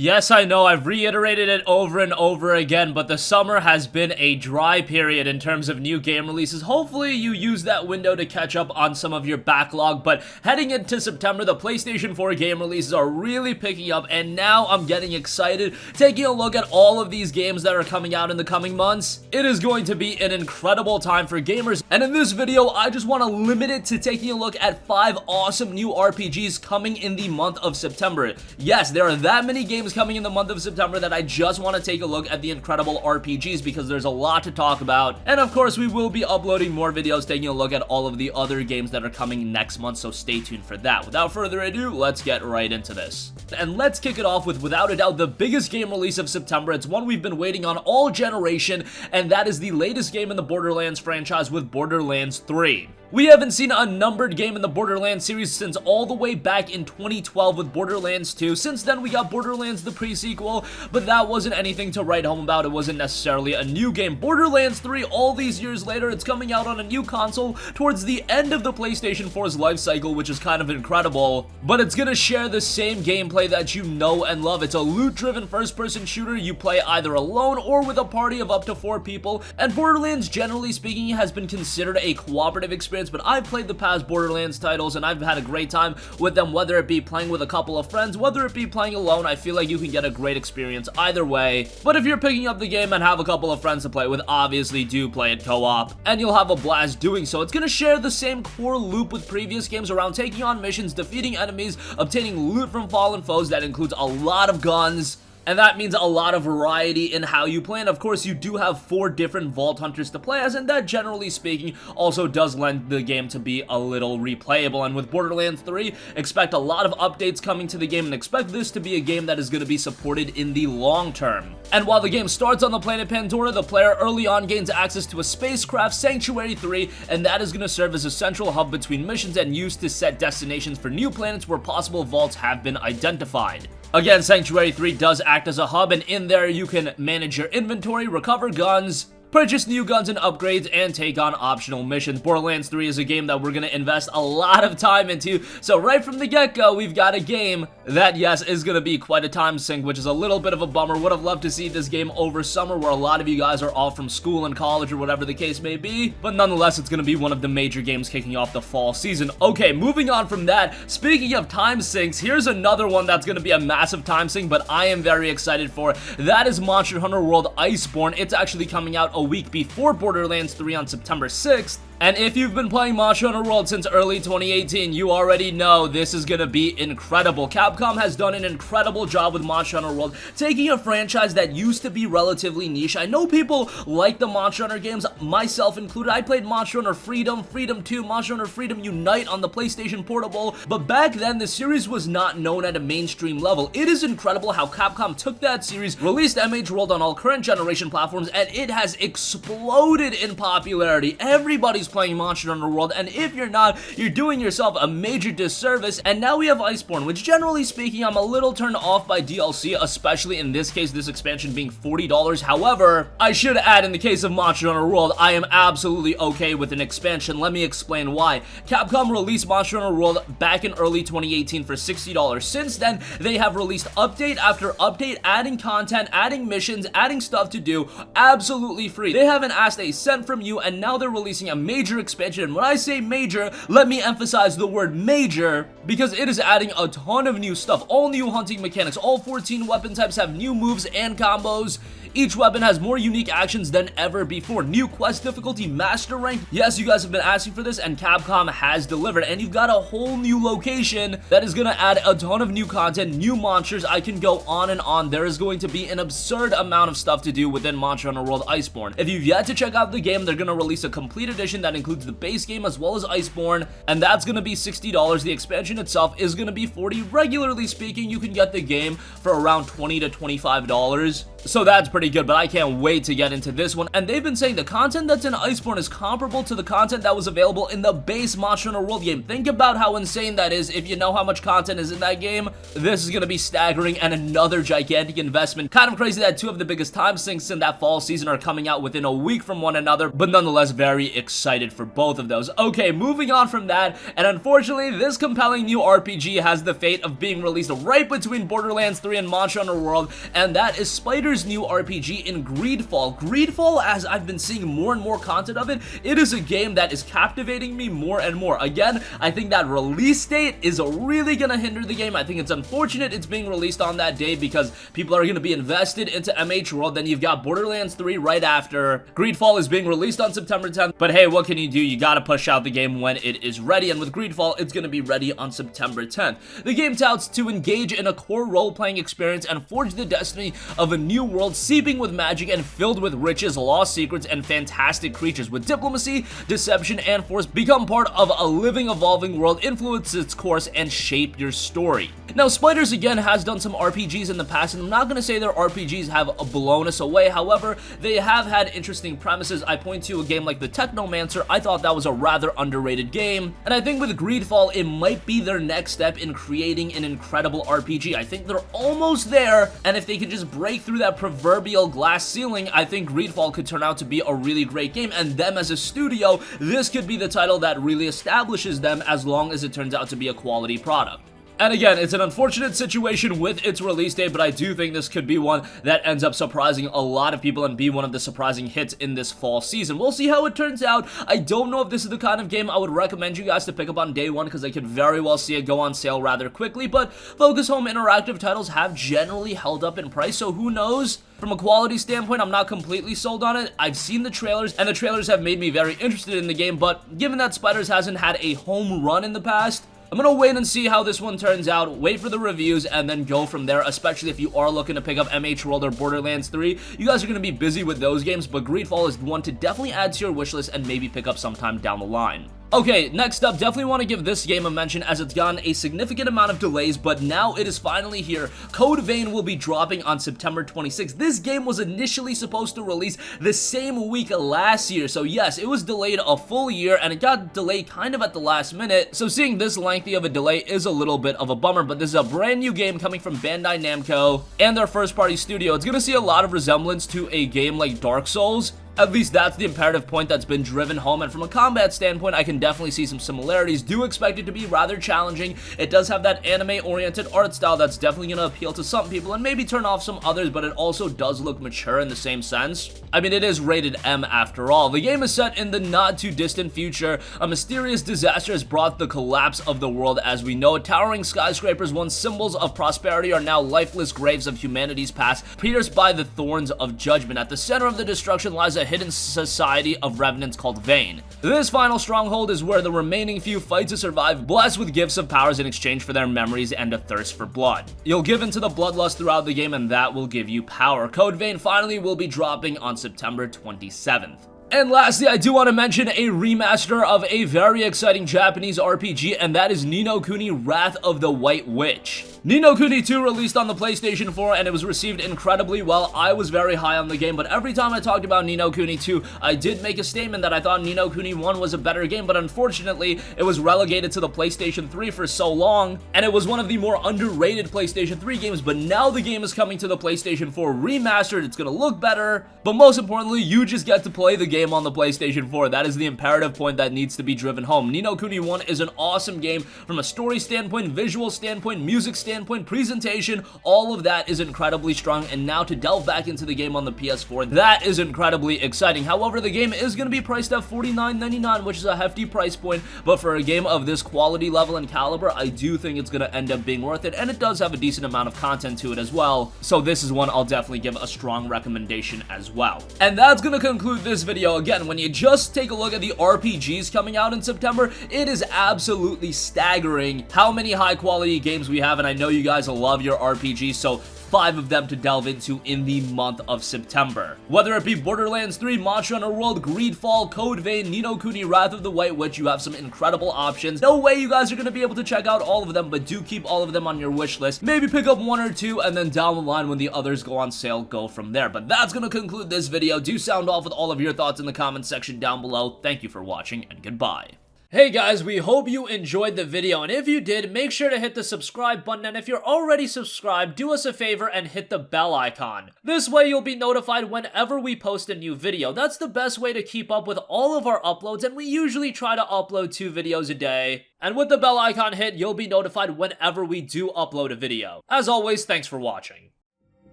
Yes, I know, I've reiterated it over and over again, but the summer has been a dry period in terms of new game releases. Hopefully you use that window to catch up on some of your backlog, but heading into September, the PlayStation 4 game releases are really picking up, and now I'm getting excited taking a look at all of these games that are coming out in the coming months. It is going to be an incredible time for gamers, and in this video, I just want to limit it to taking a look at 5 awesome new RPGs coming in the month of September. Yes, there are that many games coming in the month of September that I just want to take a look at the incredible RPGs because there's a lot to talk about. And of course, we will be uploading more videos taking a look at all of the other games that are coming next month, so stay tuned for that. Without further ado, let's get right into this. And let's kick it off with, without a doubt, the biggest game release of September. It's one we've been waiting on all generation, and that is the latest game in the Borderlands franchise with Borderlands 3. We haven't seen a numbered game in the Borderlands series since all the way back in 2012 with Borderlands 2. Since then, we got Borderlands the pre-sequel, but that wasn't anything to write home about. It wasn't necessarily a new game. Borderlands 3, all these years later, it's coming out on a new console towards the end of the PlayStation 4's life cycle, which is kind of incredible. But it's gonna share the same gameplay that you know and love. It's a loot-driven first-person shooter. You play either alone or with a party of up to 4 people, and Borderlands, generally speaking, has been considered a cooperative experience, but I've played the past Borderlands titles and I've had a great time with them, whether it be playing with a couple of friends, whether it be playing alone. I feel like you can get a great experience either way. But if you're picking up the game and have a couple of friends to play with, obviously do play it co-op, and you'll have a blast doing so. It's gonna share the same core loop with previous games around taking on missions, defeating enemies, obtaining loot from fallen foes. That includes a lot of guns, and that means a lot of variety in how you play. And of course, you do have 4 different Vault Hunters to play as, and that, generally speaking, also does lend the game to be a little replayable. And with Borderlands 3, expect a lot of updates coming to the game, and expect this to be a game that is going to be supported in the long term. And while the game starts on the planet Pandora, the player early on gains access to a spacecraft, Sanctuary 3, and that is going to serve as a central hub between missions and used to set destinations for new planets where possible vaults have been identified. Again, Sanctuary 3 does act as a hub, and in there you can manage your inventory, recover guns, purchase new guns and upgrades, and take on optional missions. Borderlands 3 is a game that we're going to invest a lot of time into, so right from the get-go, we've got a game that, yes, is going to be quite a time sink, which is a little bit of a bummer. Would have loved to see this game over summer, where a lot of you guys are off from school and college or whatever the case may be, but nonetheless, it's going to be one of the major games kicking off the fall season. Okay, moving on from that, speaking of time sinks, here's another one that's going to be a massive time sink, but I am very excited for. That is Monster Hunter World Iceborne. It's actually coming out a week before Borderlands 3 on September 6th. And if you've been playing Monster Hunter World since early 2018, you already know this is gonna be incredible. Capcom has done an incredible job with Monster Hunter World, taking a franchise that used to be relatively niche. I know people like the Monster Hunter games, myself included. I played Monster Hunter Freedom, Freedom 2, Monster Hunter Freedom Unite on the PlayStation Portable, but back then the series was not known at a mainstream level. It is incredible how Capcom took that series, released MH World on all current generation platforms, and it has exploded in popularity. Everybody's playing Monster Hunter World, and if you're not, you're doing yourself a major disservice. And now we have Iceborne, which, generally speaking, I'm a little turned off by DLC, especially in this case, this expansion being $40. However, I should add, in the case of Monster Hunter World, I am absolutely okay with an expansion. Let me explain why. Capcom released Monster Hunter World back in early 2018 for $60. Since then, they have released update after update, adding content, adding missions, adding stuff to do, absolutely free. They haven't asked a cent from you, and now they're releasing a major expansion. And when I say major, let me emphasize the word major, because it is adding a ton of new stuff. All new hunting mechanics, all 14 weapon types have new moves and combos. Each weapon has more unique actions than ever before. New quest difficulty, master rank. Yes, you guys have been asking for this, and Capcom has delivered. And you've got a whole new location that is going to add a ton of new content, new monsters. I can go on and on. There is going to be an absurd amount of stuff to do within Monster Hunter World Iceborne. If you've yet to check out the game, they're going to release a complete edition that includes the base game as well as Iceborne, and that's going to be $60. The expansion itself is going to be $40. Regularly speaking, you can get the game for around $20 to $25. So that's pretty good, but I can't wait to get into this one. And they've been saying the content that's in Iceborne is comparable to the content that was available in the base Monster Hunter World game. Think about how insane that is if you know how much content is in that game. This is going to be staggering and another gigantic investment. Kind of crazy that two of the biggest time sinks in that fall season are coming out within a week from one another, but nonetheless very excited for both of those. Okay, moving on from that, and unfortunately this compelling new RPG has the fate of being released right between Borderlands 3 and Monster Hunter World, and that is Spider's new RPG in GreedFall. GreedFall, as I've been seeing more and more content of it, it is a game that is captivating me more and more. Again, I think that release date is really gonna hinder the game. I think it's unfortunate it's being released on that day because people are gonna be invested into MH World. Then you've got Borderlands 3 right after. GreedFall is being released on September 10th, but hey, what can you do? You gotta push out the game when it is ready, and with GreedFall, it's gonna be ready on September 10th. The game touts to engage in a core role-playing experience and forge the destiny of a new world seeping with magic and filled with riches, lost secrets, and fantastic creatures. With diplomacy, deception, and force, become part of a living, evolving world, influence its course, and shape your story. Now, Spiders again has done some RPGs in the past, and I'm not going to say their RPGs have blown us away. However, they have had interesting premises. I point to a game like the Technomancer. I thought that was a rather underrated game, and I think with GreedFall, it might be their next step in creating an incredible RPG. I think they're almost there, and if they could just break through that proverbial glass ceiling, I think GreedFall could turn out to be a really great game, and them as a studio, this could be the title that really establishes them as long as it turns out to be a quality product. And again, it's an unfortunate situation with its release date, but I do think this could be one that ends up surprising a lot of people and be one of the surprising hits in this fall season. We'll see how it turns out. I don't know if this is the kind of game I would recommend you guys to pick up on day one, because I could very well see it go on sale rather quickly, but Focus Home Interactive titles have generally held up in price, so who knows? From a quality standpoint, I'm not completely sold on it. I've seen the trailers, and the trailers have made me very interested in the game, but given that Spiders hasn't had a home run in the past, I'm gonna wait and see how this one turns out, wait for the reviews, and then go from there, especially if you are looking to pick up MH World or Borderlands 3. You guys are gonna be busy with those games, but GreedFall is one to definitely add to your wishlist and maybe pick up sometime down the line. Okay, next up, definitely want to give this game a mention as it's gotten a significant amount of delays, but now it is finally here. Code Vein will be dropping on September 26th. This game was initially supposed to release the same week last year, so yes, it was delayed a full year, and it got delayed kind of at the last minute, so seeing this lengthy of a delay is a little bit of a bummer, but this is a brand new game coming from Bandai Namco and their first-party studio. It's gonna see a lot of resemblance to a game like Dark Souls. At least that's the imperative point that's been driven home, and from a combat standpoint, I can definitely see some similarities. Do expect it to be rather challenging. It does have that anime-oriented art style that's definitely going to appeal to some people and maybe turn off some others, but it also does look mature in the same sense. I mean, it is rated M after all. The game is set in the not-too-distant future. A mysterious disaster has brought the collapse of the world as we know it. Towering skyscrapers, once symbols of prosperity, are now lifeless graves of humanity's past, pierced by the thorns of judgment. At the center of the destruction lies a hidden society of revenants called Vane. This final stronghold is where the remaining few fight to survive, blessed with gifts of powers in exchange for their memories and a thirst for blood. You'll give into the bloodlust throughout the game, and that will give you power. Code Vein finally will be dropping on September 27th. And lastly, I do want to mention a remaster of a very exciting Japanese RPG, and that is Ni no Kuni: Wrath of the White Witch. Ni no Kuni 2 released on the PlayStation 4, and it was received incredibly well. I was very high on the game, but every time I talked about Ni no Kuni 2, I did make a statement that I thought Ni no Kuni 1 was a better game, but unfortunately, it was relegated to the PlayStation 3 for so long, and it was one of the more underrated PlayStation 3 games, but now the game is coming to the PlayStation 4 remastered. It's gonna look better, but most importantly, you just get to play the game on the PlayStation 4. That is the imperative point that needs to be driven home. Ni no Kuni 1 is an awesome game from a story standpoint, visual standpoint, music standpoint, presentation. All of that is incredibly strong, and now to delve back into the game on the PS4, that is incredibly exciting. However, the game is going to be priced at $49.99, which is a hefty price point, but for a game of this quality level and caliber, I do think it's going to end up being worth it, and it does have a decent amount of content to it as well, so this is one I'll definitely give a strong recommendation as well. And that's going to conclude this video. Again, when you just take a look at the RPGs coming out in September, it is absolutely staggering how many high quality games we have, and I know you guys love your RPGs, so 5 of them to delve into in the month of September. Whether it be Borderlands 3, Monster Hunter World, GreedFall, Code Vein, Ni no Kuni: Wrath of the White Witch, you have some incredible options. No way you guys are going to be able to check out all of them, but do keep all of them on your wish list. Maybe pick up 1 or 2, and then down the line when the others go on sale, go from there. But that's going to conclude this video. Do sound off with all of your thoughts in the comments section down below. Thank you for watching, and goodbye. Hey guys, we hope you enjoyed the video, and if you did, make sure to hit the subscribe button, and if you're already subscribed, do us a favor and hit the bell icon. This way you'll be notified whenever we post a new video. That's the best way to keep up with all of our uploads, and we usually try to upload 2 videos a day. And with the bell icon hit, you'll be notified whenever we do upload a video. As always, thanks for watching.